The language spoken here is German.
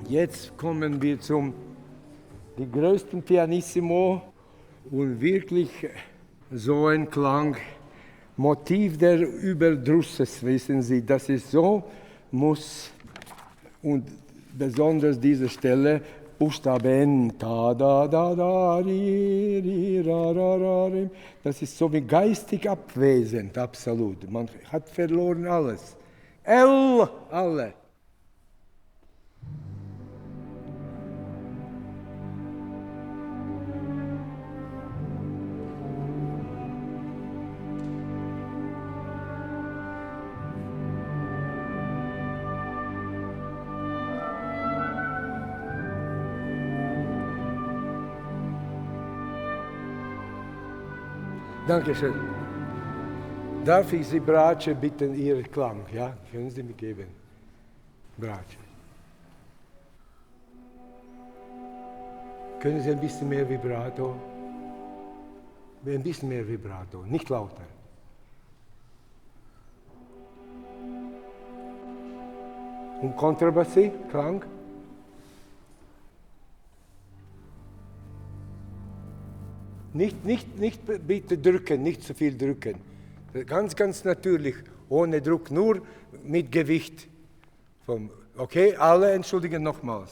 Jetzt kommen wir zum die größten Pianissimo und wirklich so ein Klang, Motiv der Überdrusses, wissen Sie, das ist so, muss, und besonders diese Stelle, Buchstaben, ta, da, da, da, ri, ri, ra, ra, ra, ri. Das ist so wie geistig abwesend, absolut. Man hat verloren alles. Alle. Dankeschön. Darf ich Sie, Bratsche, bitten, Ihren Klang? Ja, können Sie mir geben? Bratsche. Können Sie ein bisschen mehr Vibrato? Ein bisschen mehr Vibrato, nicht lauter. Und Kontrabassi, Klang? Nicht bitte drücken, nicht zu viel drücken. Ganz natürlich, ohne Druck, nur mit Gewicht. Okay, alle entschuldigen nochmals.